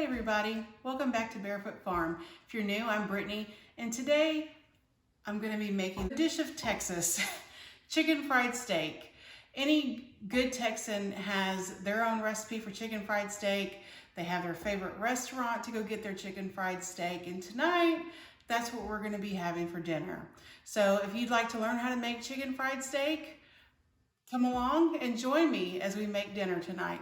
everybody, welcome back to Barefoot Farm. If you're new, I'm Brittany, and today I'm going to be making a dish of Texas, chicken fried steak. Any good Texan has their own recipe for chicken fried steak. They have their favorite restaurant to go get their chicken fried steak, and tonight that's what we're going to be having for dinner. So if you'd like to learn how to make chicken fried steak, come along and join me as we make dinner tonight.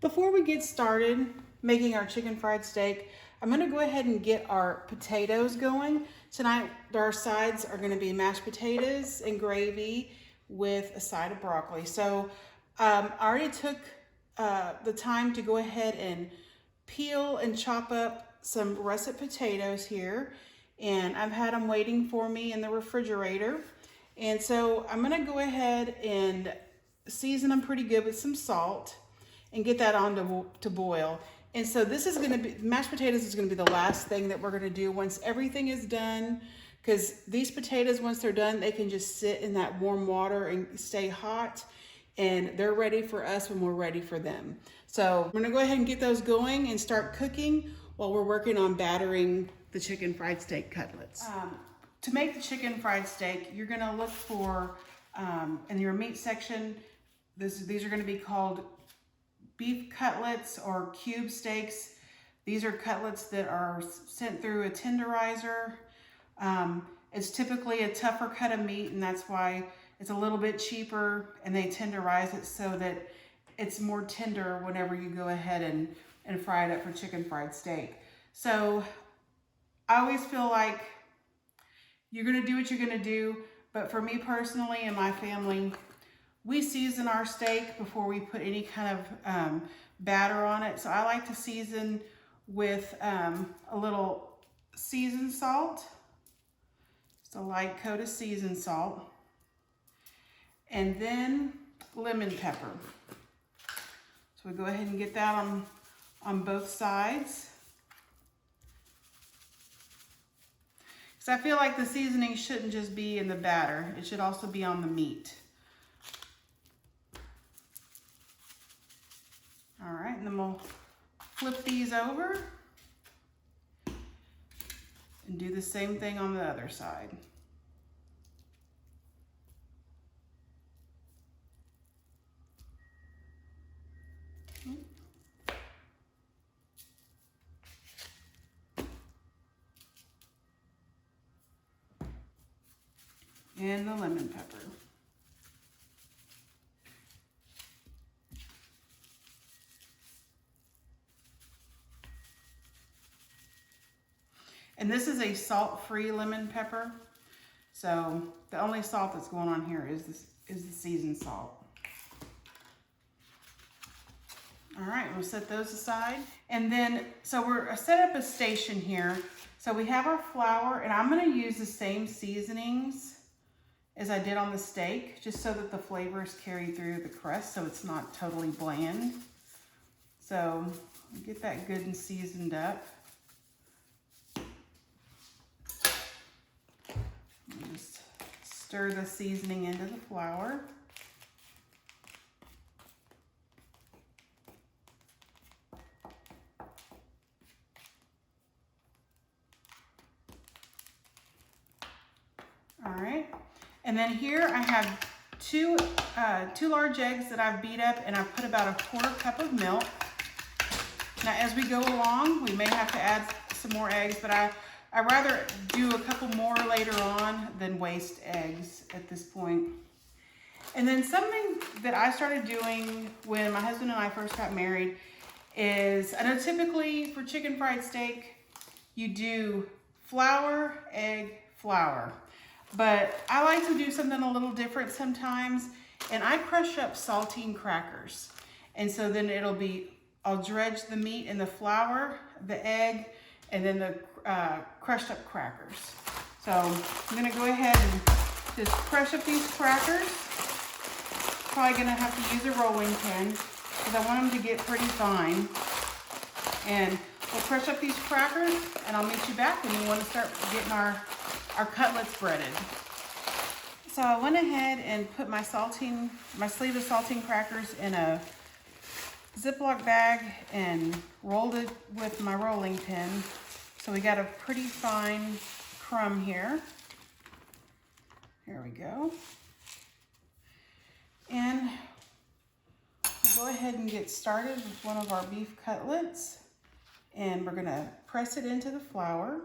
Before we get started making our chicken fried steak, I'm going to go ahead and get our potatoes going. Tonight, our sides are going to be mashed potatoes and gravy with a side of broccoli. So I already took the time to go ahead and peel and chop up some russet potatoes here. And I've had them waiting for me in the refrigerator. And so I'm going to go ahead and season them pretty good with some salt and get that on to boil. And so this is gonna be, mashed potatoes is gonna be the last thing that we're gonna do once everything is done, because these potatoes, once they're done, they can just sit in that warm water and stay hot, and they're ready for us when we're ready for them. So I'm gonna go ahead and get those going and start cooking while we're working on battering the chicken fried steak cutlets. To make the chicken fried steak, you're gonna look for, in your meat section, these are gonna be called beef cutlets or cube steaks. These are cutlets that are sent through a tenderizer. It's typically a tougher cut of meat, and that's why it's a little bit cheaper, and they tenderize it so that it's more tender whenever you go ahead and fry it up for chicken fried steak. So I always feel like you're gonna do what you're gonna do, but for me personally and my family, we season our steak before we put any kind of batter on it. So I like to season with a little seasoned salt, just a light coat of seasoned salt, and then lemon pepper. So we go ahead and get that on both sides. Because I feel like the seasoning shouldn't just be in the batter, it should also be on the meat. All right, and then we'll flip these over and do the same thing on the other side. And the lemon pepper. And this is a salt-free lemon pepper. So the only salt that's going on here is the seasoned salt. All right, we'll set those aside. And then, so we're set up a station here. So we have our flour, and I'm gonna use the same seasonings as I did on the steak, just so that the flavors carry through the crust so it's not totally bland. So get that good and seasoned up. Just stir the seasoning into the flour. All right, and then here I have two large eggs that I've beat up, and I've put about a 1/4 cup of milk. Now, as we go along, we may have to add some more eggs, but I rather do a couple more later on than waste eggs at this point. And then something that I started doing when my husband and I first got married is, I know typically for chicken fried steak, you do flour, egg, flour. But I like to do something a little different sometimes, and I crush up saltine crackers. And so then I'll dredge the meat in the flour, the egg, and then the crushed up crackers. So I'm gonna go ahead and just crush up these crackers. Probably gonna have to use a rolling pin because I want them to get pretty fine. And we'll crush up these crackers, and I'll meet you back when we want to start getting our cutlets breaded. So I went ahead and put my sleeve of saltine crackers in a Ziploc bag and rolled it with my rolling pin. So we got a pretty fine crumb here. Here we go. And we'll go ahead and get started with one of our beef cutlets. And we're gonna press it into the flour.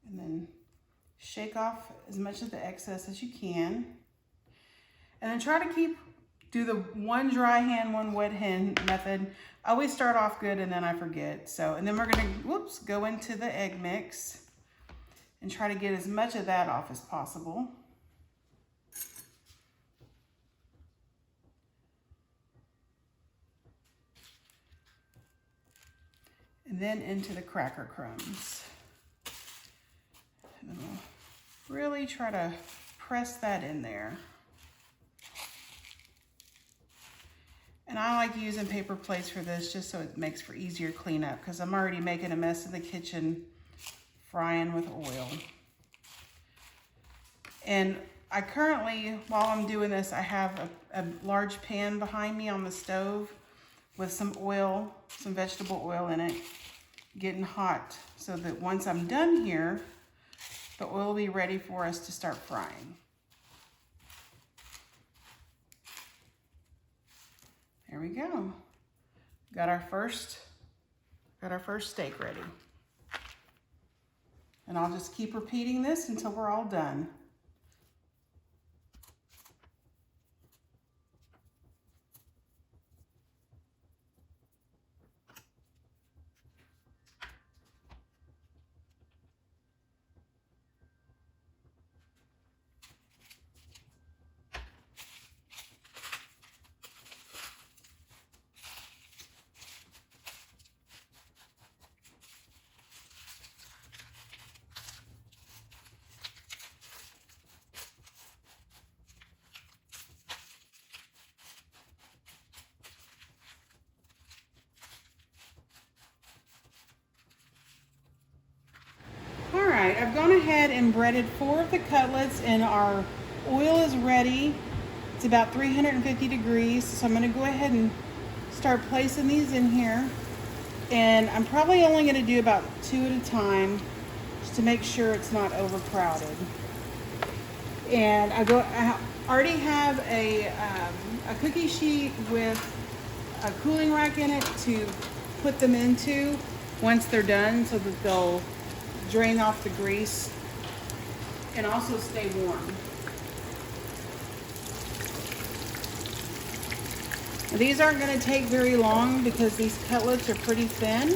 And then shake off as much of the excess as you can. And then try to do the one dry hand, one wet hand method. I always start off good and then I forget. So, and then we're gonna, go into the egg mix and try to get as much of that off as possible. And then into the cracker crumbs. And we'll really try to press that in there. And I like using paper plates for this just so it makes for easier cleanup because I'm already making a mess in the kitchen frying with oil. And I currently, while I'm doing this, I have a large pan behind me on the stove with some oil, some vegetable oil in it, getting hot so that once I'm done here, the oil will be ready for us to start frying. There we go. Got our first steak ready. And I'll just keep repeating this until we're all done. I've gone ahead and breaded 4 of the cutlets and our oil is ready. It's about 350 degrees. So I'm going to go ahead and start placing these in here. And I'm probably only going to do about 2 at a time just to make sure it's not overcrowded. And I already have a cookie sheet with a cooling rack in it to put them into once they're done so that they'll drain off the grease and also stay warm. These aren't going to take very long because these cutlets are pretty thin.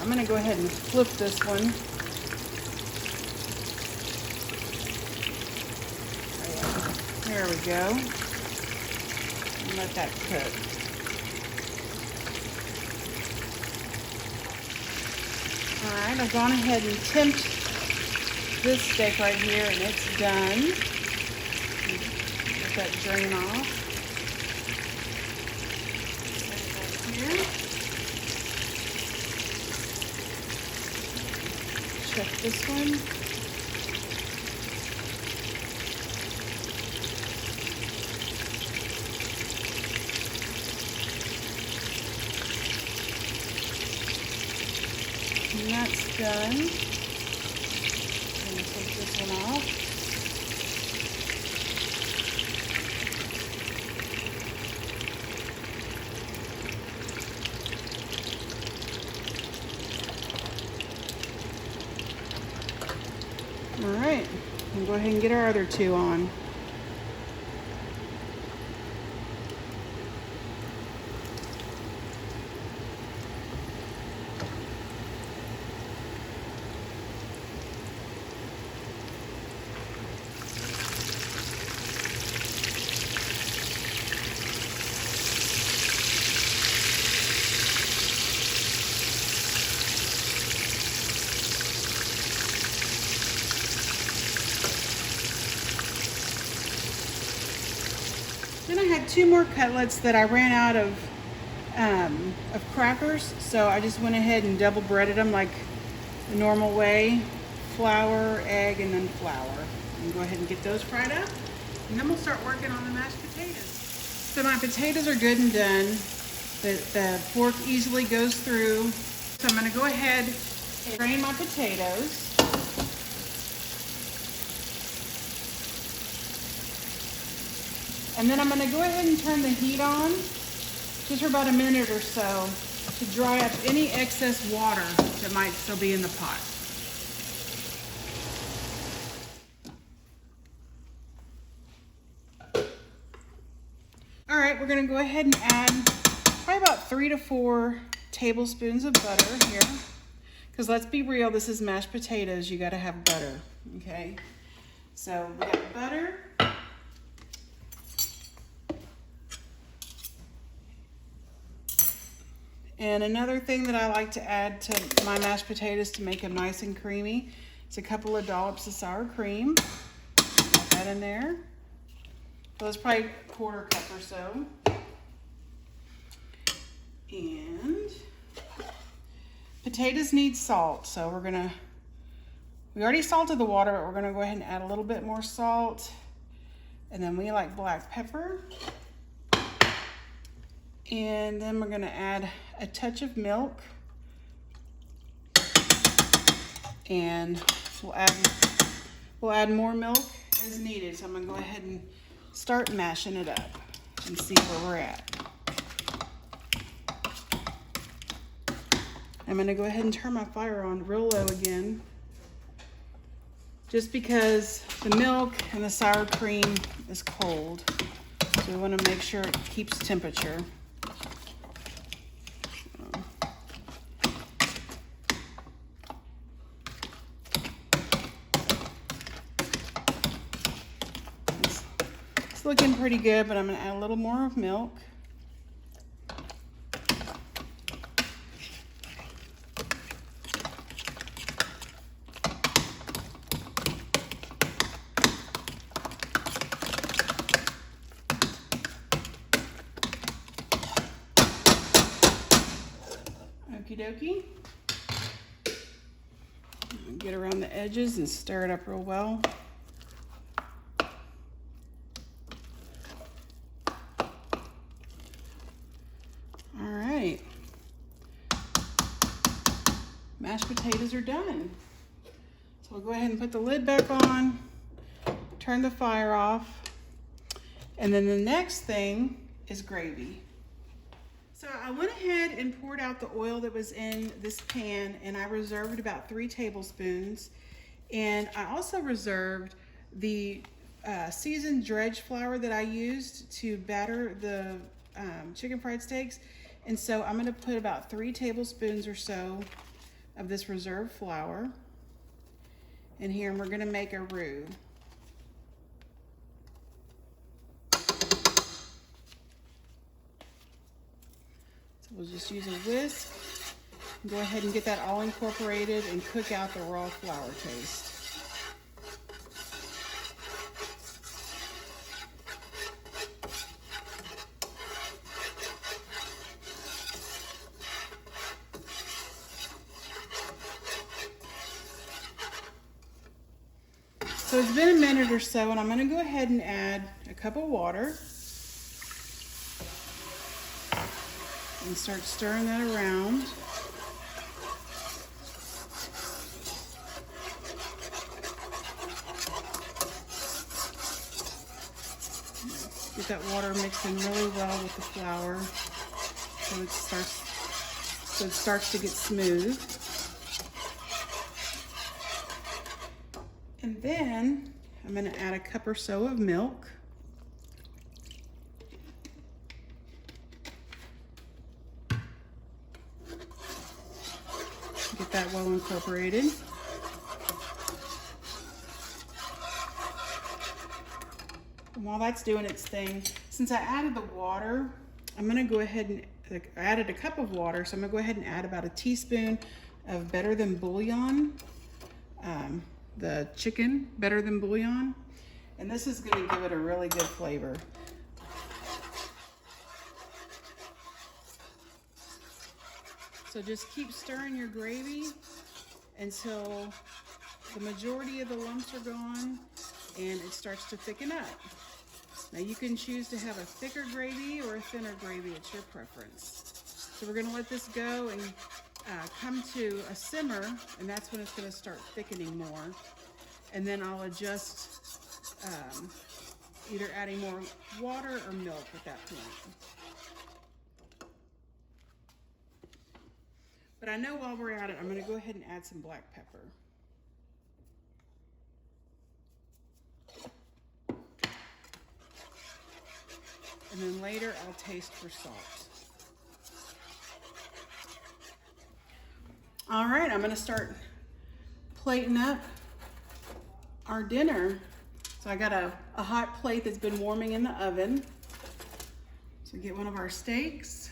I'm going to go ahead and flip this one. There we go. And let that cook. Alright, I've gone ahead and temped this steak right here and it's done. Let that drain off. Set it back here. Check this one. And that's done. I'm going to take this one off. All right, we'll go ahead and get our other two on. Then I had two more cutlets that I ran out of crackers, so I just went ahead and double breaded them like the normal way. Flour, egg, and then flour. And go ahead and get those fried up. And then we'll start working on the mashed potatoes. So my potatoes are good and done. The fork easily goes through. So I'm gonna go ahead and drain my potatoes. And then I'm gonna go ahead and turn the heat on just for about a minute or so to dry up any excess water that might still be in the pot. All right, we're gonna go ahead and add probably about 3 to 4 tablespoons of butter here. Because let's be real, this is mashed potatoes, you gotta have butter, okay? So we got butter. And another thing that I like to add to my mashed potatoes to make them nice and creamy is a couple of dollops of sour cream. Put that in there. So that's probably a 1/4 cup or so. And potatoes need salt, so we already salted the water, but we're gonna go ahead and add a little bit more salt. And then we like black pepper. And then we're gonna add a touch of milk. And we'll add more milk as needed. So I'm gonna go ahead and start mashing it up and see where we're at. I'm gonna go ahead and turn my fire on real low again, just because the milk and the sour cream is cold. So we wanna make sure it keeps temperature. It's looking pretty good, but I'm gonna add a little more of milk. Okie dokie. Get around the edges and stir it up real well. All right. Mashed potatoes are done. So we'll go ahead and put the lid back on, turn the fire off, and then the next thing is gravy. So I went ahead and poured out the oil that was in this pan, and I reserved about 3 tablespoons. And I also reserved the seasoned dredge flour that I used to batter the chicken fried steaks. And so I'm gonna put about 3 tablespoons or so of this reserve flour in here, and we're gonna make a roux. So we'll just use a whisk and go ahead and get that all incorporated and cook out the raw flour taste. So it's been a minute or so, and I'm going to go ahead and add a cup of water and start stirring that around. Get that water mixed in really well with the flour so it starts to get smooth. And then I'm going to add a cup or so of milk. Get that well incorporated. And while that's doing its thing, since I added the water, I'm going to go ahead and I added a cup of water, so I'm going to go ahead and add about a teaspoon of Better Than Bouillon. The chicken Better Than Bouillon, and this is going to give it a really good flavor. So just keep stirring your gravy until the majority of the lumps are gone and it starts to thicken up. Now you can choose to have a thicker gravy or a thinner gravy, it's your preference. So we're going to let this go and come to a simmer, and that's when it's going to start thickening more. And then I'll adjust either adding more water or milk at that point. But I know while we're at it, I'm going to go ahead and add some black pepper. And then later I'll taste for salt. All right, I'm gonna start plating up our dinner. So I got a hot plate that's been warming in the oven. So get one of our steaks.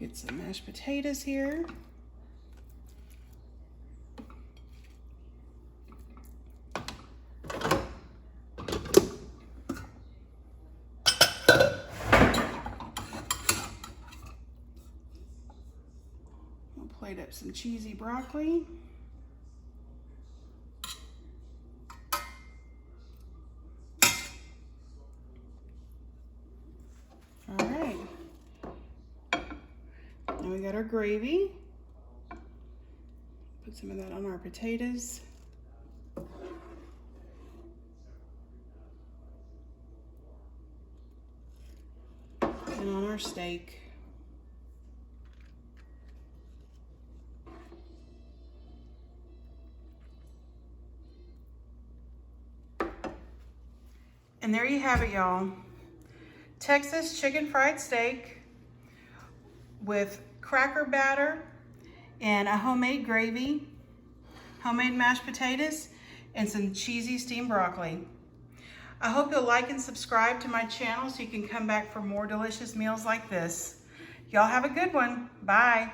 Get some mashed potatoes here. Plate up some cheesy broccoli. All right. Now we got our gravy. Put some of that on our potatoes. And on our steak. And there you have it, y'all. Texas chicken fried steak with cracker batter and a homemade gravy, homemade mashed potatoes, and some cheesy steamed broccoli. I hope you'll like and subscribe to my channel so you can come back for more delicious meals like this. Y'all have a good one. Bye.